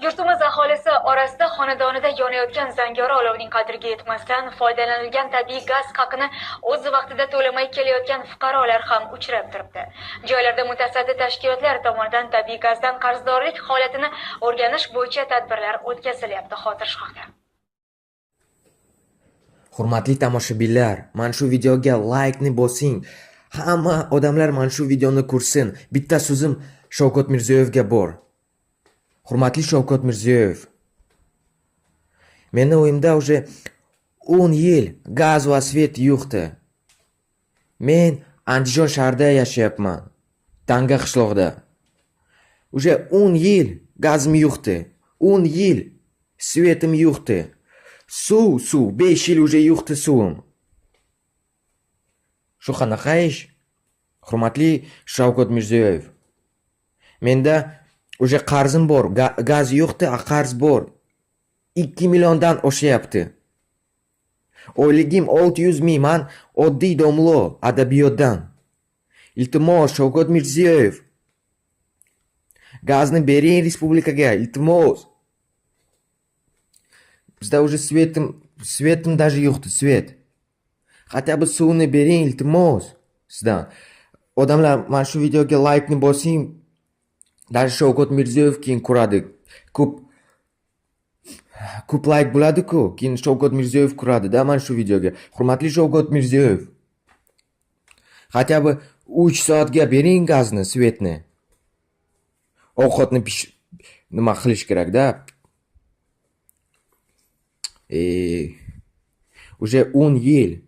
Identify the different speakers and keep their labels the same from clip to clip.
Speaker 1: Yurtimiz aholisi orasida xonadonida yonayotgan zangori olovning qadriga yetmasdan foydalanilgan tabiiy gaz haqini o'z vaqtida to'lamay kelayotgan fuqarolar ham uchrab turibdi. Joylarda mutasaddi tashkilotlar tomonidan tabiiy gazdan qarzdorlik holatini o'rganish bo'yicha tadbirlar o'tkazilyapti. Hozir shuhda.
Speaker 2: Hurmatli tomoshabinlar, mana shu videoga like-ni bosing. Hamma odamlar mana shu videoni ko'rsin. Bitta so'zim Shavkat Mirziyoyevga bor. Hurmatli Shavkat Mirziyoyev, meni o'yimda уже 10 yil gaz va svet yo'qdi. Men Andijon shahrida yashayapman, Tanga qishlog'ida. Уже 10 yil gazim yo'qdi. 10 yil svetim yo'qdi. Suv 5 yil уже yo'qdi suvim. Shu qanaqa ish? Hurmatli Shavkat Mirziyoyev, menda уже qarzim bor, gaz yo'qdi, qarz bor. 2 milliondan oshyapti. Oyligim 600 ming, man oddiy domlo adabiyotdan. Iltimos Shavkat Mirziyoyev, gazni bering respublikaga, iltimos. Bizda уже svetim даже yo'qdi, svet. Хотя бы suvni bering, iltimos sizdan. Odamlar, mana shu videoga like-ni bosing. Даже Shavkat Mirziyoyev keyin ko'radi. Ko'p like bo'ladi-ku, keyin Shavkat Mirziyoyev ko'radi-da mana shu videoga. Hurmatli Shavkat Mirziyoyev, хотя бы 3 soatga bering gazni, svetni. Ovqatni nima qilish kerak-da? Уже 10 yil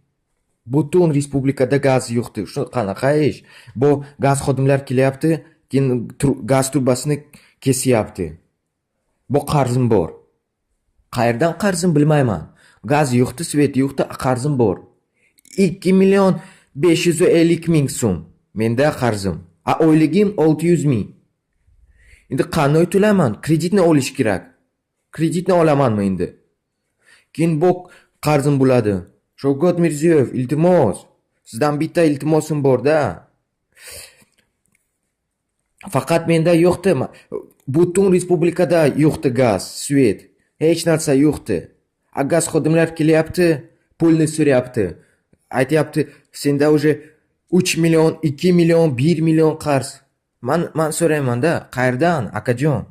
Speaker 2: butun respublikada gaz yo'qdi. Shu qanaqa ish? Bu gaz xodimlar kelyapti, keyin gaz turbasini kesyapti. Bu qarzim bor. Qayerdan qarzim bilmayman. Gaz yo'qdi, svet yo'qdi, qarzim bor. 2 million 550 ming so'm menda qarzim. Oyligim 600 ming. Endi qanday to'laman? Kreditni olish kerak. Kreditni olamanmi endi? Keyin bu qarzim bo'ladi. Shavkat Mirziyoyev, iltimos. Sizdan bitta iltimosim bor-da. Faqat menda yo'qdi. Butun respublikada yo'qdi gaz, svet. Hech narsa yo'qdi. Gaz xodimlar kelyapti, pulni so'rayapti. Aytyapti, senda уже 3 million, 2 million, 1 million qarz. Man so'rayman-da, qayerdan, akajon?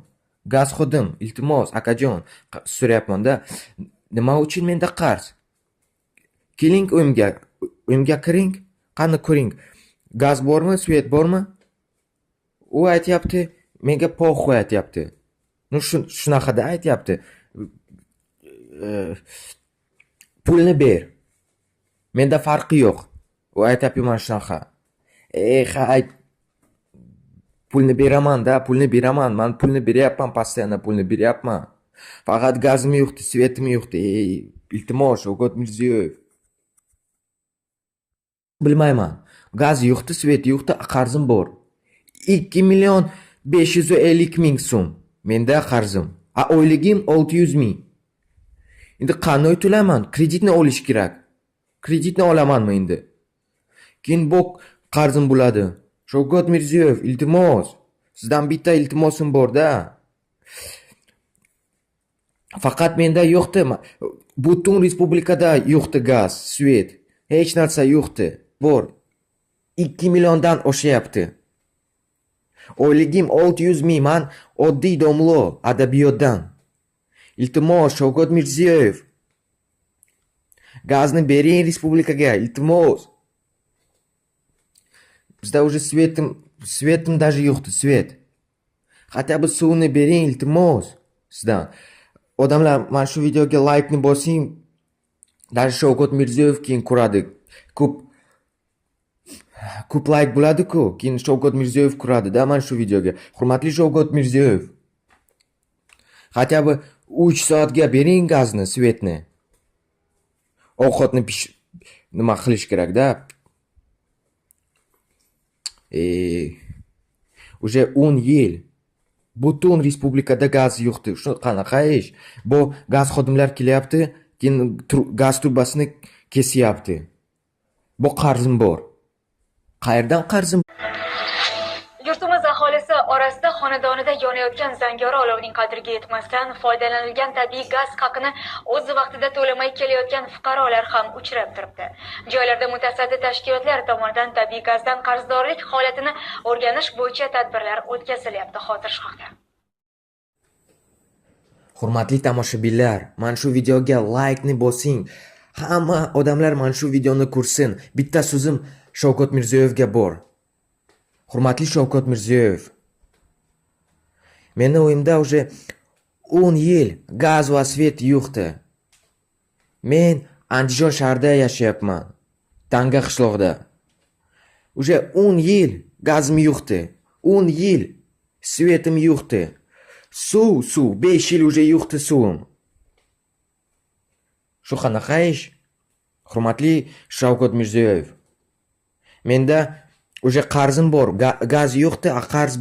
Speaker 2: Gaz xodim, iltimos, akajon, so'rayapman-da. Nima uchun menda qarz? Keling uyimga kiring, qani ko'ring. Gaz bormi, svet bormi? U aytyapti, menga poxoy aytyapti. Shunaqada aytyapti. Pulni ber. Menda farqi yo'q. U aytyapti mana shunaqa. Pulni beraman-da, pulni beraman. Men pulni beryapman, постоянно pulni beryapman. Faqat gazim yo'qdi, svetim yo'qdi. Iltimos Shavkat Mirziyoyev. Bilmayman. Gaz yo'qdi, svet yo'qdi, qarzim bor. 2 million 550 ming so'm menda qarzim. Oyligim 600 ming. Endi qanday to'laman? Kreditni olish kerak. Kreditni olamanmi endi? Keyin bu qarzim bo'ladi. Shavkat Mirziyoyev, iltimos. Sizdan bitta iltimosim bor-da. Faqat menda yo'qdi. Butun respublikada yo'qdi gaz, svet. Hech narsa yo'qdi. Bor. 2 milliondan oshyapti. Oyligim 600 ming, man oddiy domlo adabiyotdan. Iltimos Shavkat Mirziyoyev, gazni bering respublikaga, iltimos. Bizda уже svetim даже yo'qdi, svet. Хотя бы suvni bering, iltimos sizdan. Odamlar, mana shu videoga like-ni bosing. Даже Shavkat Mirziyoyev keyin ko'radi. Ko'p like bo'ladi-ku, keyin Shavkat Mirziyoyev ko'radi-da mana shu videoga. Hurmatli Shavkat Mirziyoyev, хотя бы 3 soatga bering gazni, svetni. Ovqatni nima qilish kerak-da? Уже 10 yil butun respublikada gaz yo'qdi. Shu qanaqa ish? Bu gaz xodimlar kelyapti, keyin gaz turbasini kesyapti. Bu qarzim bor. Qayerdan qarzim?
Speaker 1: Yurtimiz aholisi orasida orasida xonadonida yonayotgan zangori olovning qadriga yetmasdan foydalanilgan tabiiy gaz haqini o'z vaqtida to'lamay kelayotgan fuqarolar ham uchrab turibdi. Joylarda mutasaddi tashkilotlar tomonidan tabiiy gazdan qarzdorlik holatini o'rganish bo'yicha tadbirlar o'tkazilyapti. Hozir shu haqda.
Speaker 2: Hurmatli tomoshabinlar, mana shu videoga like-ni bosing. Hamma odamlar mana shu videoni ko'rsin. Bitta so'zim Shavkat Mirziyoyevga bor. Hurmatli Shavkat Mirziyoyev, meni o'yimda уже 10 yil gaz va svet yo'qdi. Men Andijon shahrida yashayapman. Tanga qishlog'ida. Уже 10 yil gazim yo'qdi. 10 yil svetim yo'qdi. Suv 5 yil уже yo'qdi suvim. Shu qanaqa ish? Hurmatli Shavkat Mirziyoyev, menda уже qarzim bor, gaz yo'qdi, qarz